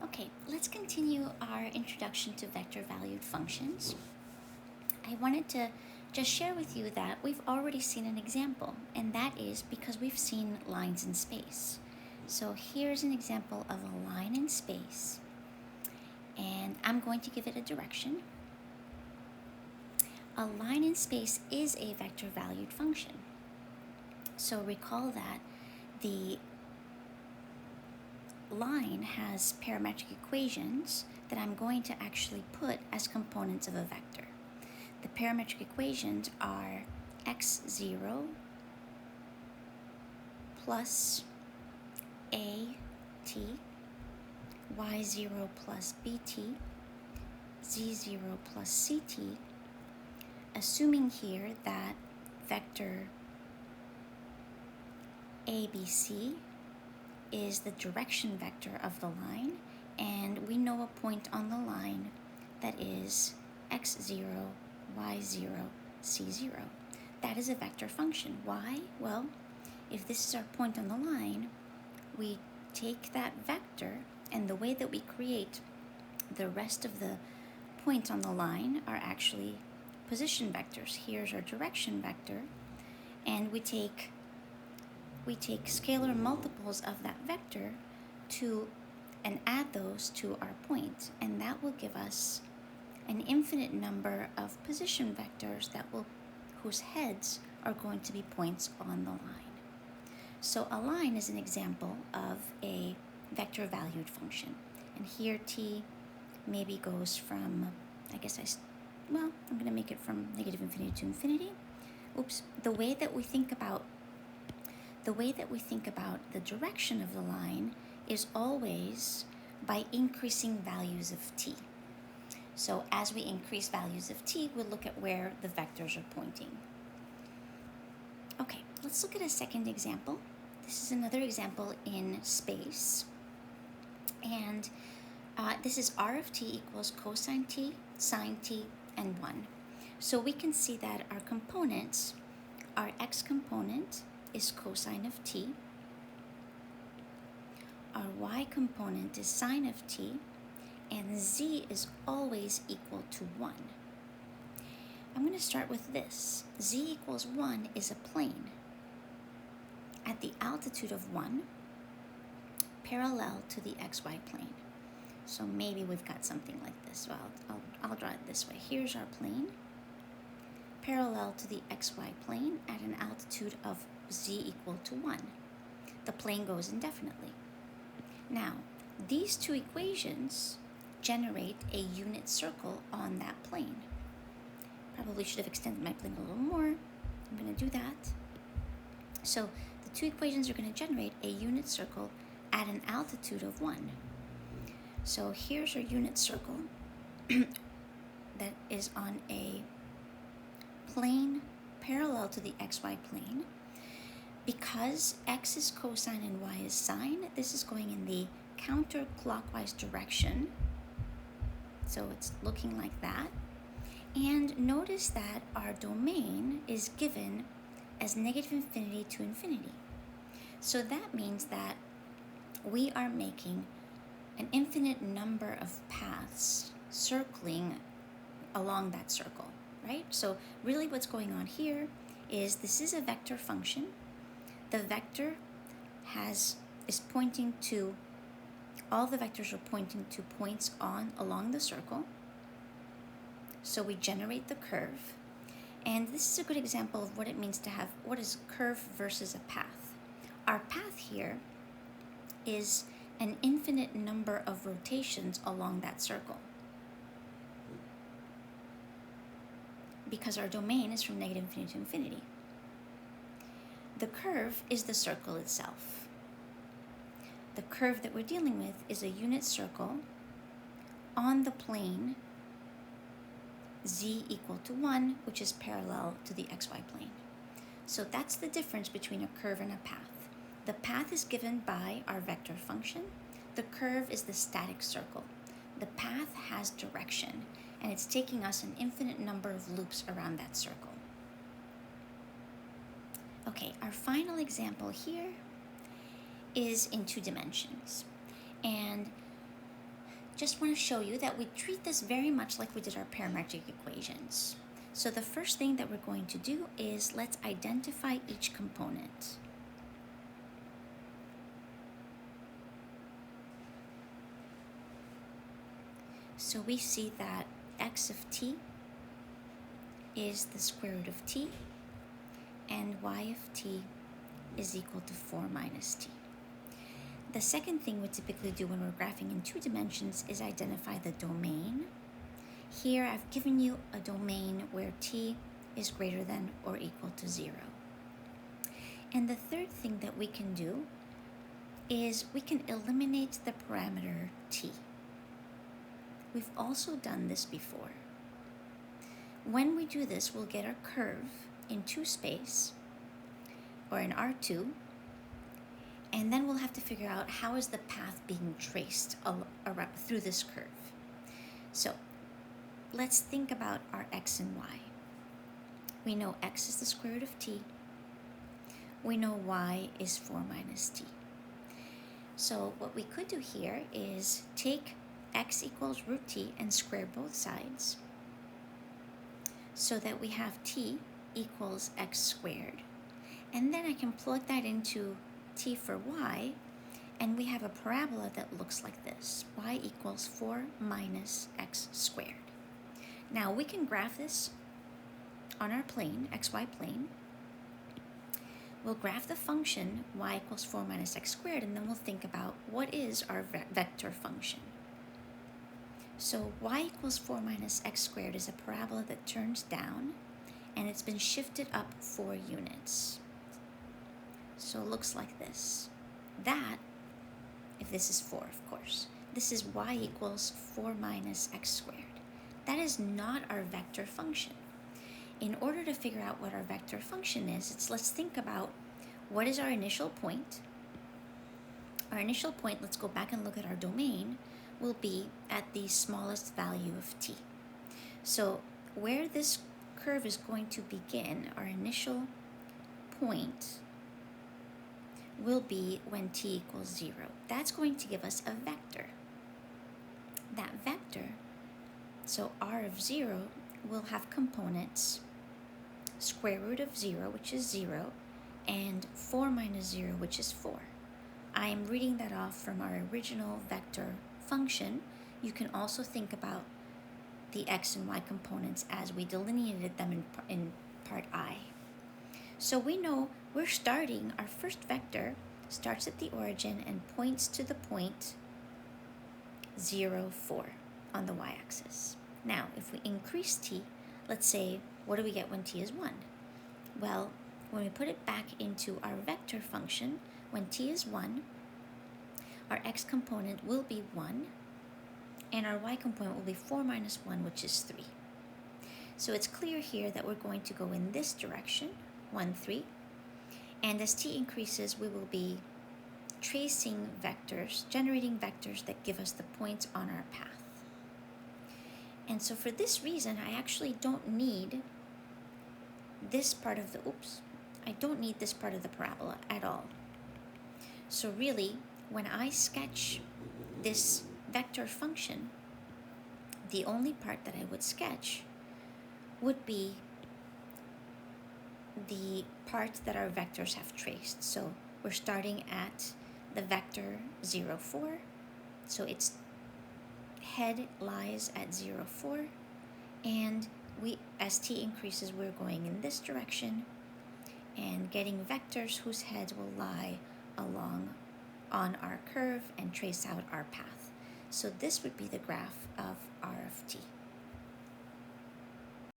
Okay, let's continue our introduction to vector valued functions. I wanted to just share with you that we've already seen an example, and that is because we've seen lines in space. So here's an example of a line in space, and I'm going to give it a direction. A line in space is a vector valued function. So recall that the line has parametric equations that I'm going to actually put as components of a vector. The parametric equations are x0 plus at, y0 plus bt, z0 plus ct, assuming here that vector abc is the direction vector of the line, and we know a point on the line that is x0, y0, c0. That is a vector function. Why? Well, if this is our point on the line, we take that vector, and the way that we create the rest of the points on the line are actually position vectors. Here's our direction vector, and we take scalar multiples of that vector and add those to our point, and that will give us an infinite number of position vectors whose heads are going to be points on the line. So a line is an example of a vector valued function, and here t maybe goes from, I'm going to make it from negative infinity to infinity. The way that we think about the direction of the line is always by increasing values of t. So as we increase values of t, we'll look at where the vectors are pointing. Okay, let's look at a second example. This is another example in space. And this is r of t equals cosine t, sine t, and 1. So we can see that our components, our x component is cosine of t, our y component is sine of t, and z is always equal to 1. I'm going to start with this. Z equals 1 is a plane at the altitude of 1 parallel to the xy plane. So maybe we've got something like this. Well, I'll draw it this way. Here's our plane parallel to the xy plane at an altitude of z equal to 1. The plane goes indefinitely. Now, these two equations generate a unit circle on that plane. Probably should have extended my plane a little more. I'm going to do that. So the two equations are going to generate a unit circle at an altitude of 1. So here's our unit circle that is on a plane parallel to the xy plane. Because x is cosine and y is sine, this is going in the counterclockwise direction. So it's looking like that. And notice that our domain is given as negative infinity to infinity. So that means that we are making an infinite number of paths circling along that circle, right? So really what's going on here is this is a vector function. The vector is pointing to, all the vectors are pointing to points along the circle. So we generate the curve. And this is a good example of what it means to have, what is curve versus a path. Our path here is an infinite number of rotations along that circle, because our domain is from negative infinity to infinity. The curve is the circle itself. The curve that we're dealing with is a unit circle on the plane z equal to 1, which is parallel to the xy plane. So that's the difference between a curve and a path. The path is given by our vector function. The curve is the static circle. The path has direction, and it's taking us an infinite number of loops around that circle. Okay, our final example here is in 2 dimensions. And just want to show you that we treat this very much like we did our parametric equations. So the first thing that we're going to do is let's identify each component. So we see that x of t is the square root of t, and y of t is equal to 4 minus t. The second thing we typically do when we're graphing in 2 dimensions is identify the domain. Here I've given you a domain where t is greater than or equal to 0. And the third thing that we can do is we can eliminate the parameter t. We've also done this before. When we do this, we'll get our curve in 2 space, or in R2, and then we'll have to figure out how is the path being traced through this curve. So let's think about our x and y. We know x is the square root of t. We know y is 4 minus t. So what we could do here is take x equals root t and square both sides so that we have t equals x squared. And then I can plug that into t for y, and we have a parabola that looks like this. Y equals 4 minus x squared. Now we can graph this on our plane, xy plane. We'll graph the function y equals 4 minus x squared, and then we'll think about what is our vector function. So y equals 4 minus x squared is a parabola that turns down, and it's been shifted up 4 units. So it looks like this. That, if this is 4, of course, this is y equals 4 minus x squared. That is not our vector function. In order to figure out what our vector function is, let's think about what is our initial point. Our initial point, let's go back and look at our domain, will be at the smallest value of t. So where this curve is going to begin, our initial point will be when t equals 0. That's going to give us a vector. That vector, so r of 0, will have components square root of 0, which is 0, and 4 minus 0, which is 4. I am reading that off from our original vector function. You can also think about the x and y components as we delineated them in part I. So we know we're starting, our first vector starts at the origin and points to the point 0, 4 on the y-axis. Now, if we increase t, let's say, what do we get when t is 1? Well, when we put it back into our vector function, when t is 1, our x component will be 1, and our y component will be 4 minus 1, which is 3. So it's clear here that we're going to go in this direction, 1, 3, and as t increases, we will be tracing vectors, generating vectors that give us the points on our path. And so for this reason, I actually don't need this part of the, I don't need this part of the parabola at all. So really, when I sketch this vector function, the only part that I would sketch would be the part that our vectors have traced. So we're starting at the vector 0, 4. So its head lies at 0, 4. And as t increases, we're going in this direction and getting vectors whose heads will lie along on our curve and trace out our path. So this would be the graph of r of t.